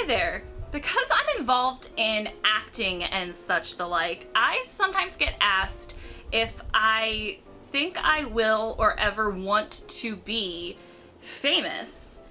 there. Because I'm involved in acting and such the like, I sometimes get asked if I think I will or ever want to be famous.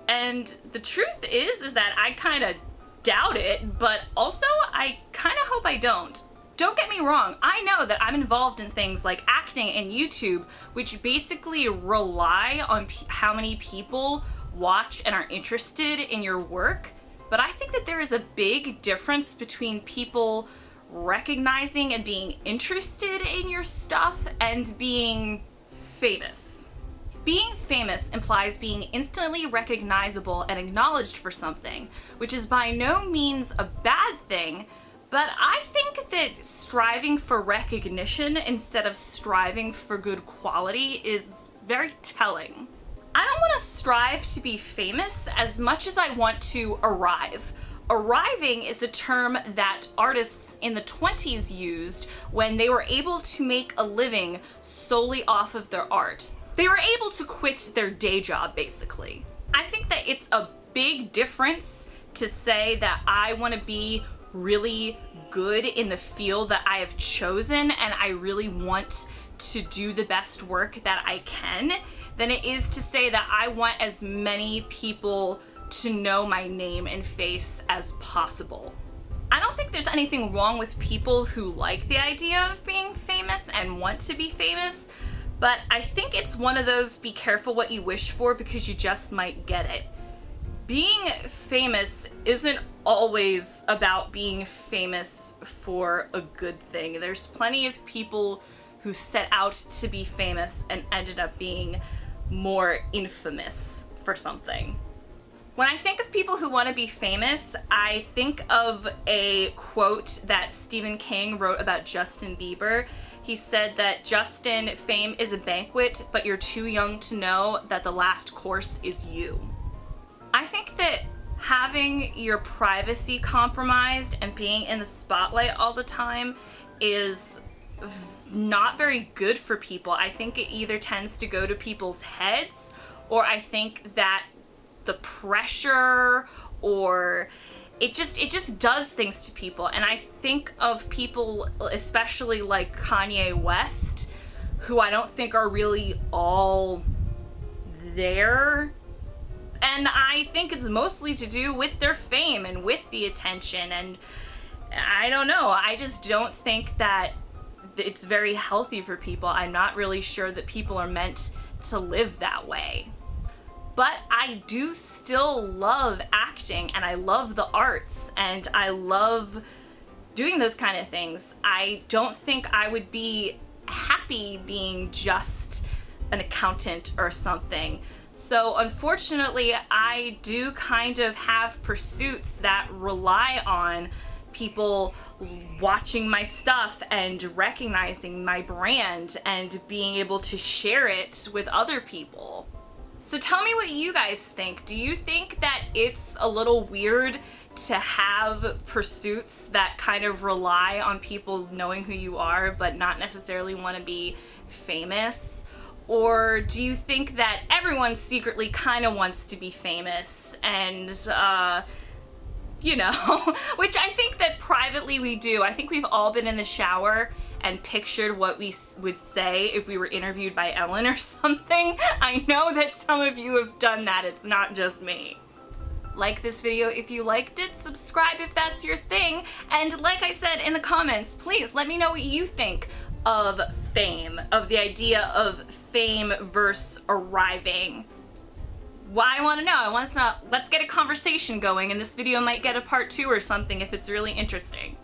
And the truth is that I kind of doubt it, but also I kind of hope I don't. Don't get me wrong, I know that I'm involved in things like acting and YouTube, which basically rely on how many people watch and are interested in your work. But I think that there is a big difference between people recognizing and being interested in your stuff and being famous. Being famous implies being instantly recognizable and acknowledged for something, which is by no means a bad thing, but I think that striving for recognition instead of striving for good quality is very telling. I don't want to strive to be famous as much as I want to arrive. Arriving is a term that artists in the 20s used when they were able to make a living solely off of their art. They were able to quit their day job, basically. I think that it's a big difference to say that I want to be really good in the field that I have chosen and I really want to do the best work that I can, than it is to say that I want as many people to know my name and face as possible. I don't think there's anything wrong with people who like the idea of being famous and want to be famous, but I think it's one of those be careful what you wish for because you just might get it. Being famous isn't always about being famous for a good thing. There's plenty of people who set out to be famous and ended up being more infamous for something. When I think of people who want to be famous, I think of a quote that Stephen King wrote about Justin Bieber. He said that, "Justin, fame is a banquet, but you're too young to know that the last course is you." I think that having your privacy compromised and being in the spotlight all the time is not very good for people. I think it either tends to go to people's heads, or I think that the pressure or it just does things to people. And I think of people, especially like Kanye West, who I don't think are really all there. And I think it's mostly to do with their fame and with the attention. And I don't know, I just don't think that it's very healthy for people. I'm not really sure that people are meant to live that way. But I do still love acting and I love the arts and I love doing those kind of things. I don't think I would be happy being just an accountant or something. So unfortunately, I do kind of have pursuits that rely on people watching my stuff and recognizing my brand and being able to share it with other people. So tell me what you guys think. Do you think that it's a little weird to have pursuits that kind of rely on people knowing who you are but not necessarily want to be famous? Or do you think that everyone secretly kind of wants to be famous and, you know, which I think that privately we do. I think we've all been in the shower and pictured what we would say if we were interviewed by Ellen or something. I know that some of you have done that. It's not just me. Like this video if you liked it, subscribe if that's your thing, and like I said in the comments, please let me know what you think of fame, of the idea of fame versus arriving. Why I want to know. I want to know. Let's get a conversation going, and this video might get a part 2 or something if it's really interesting.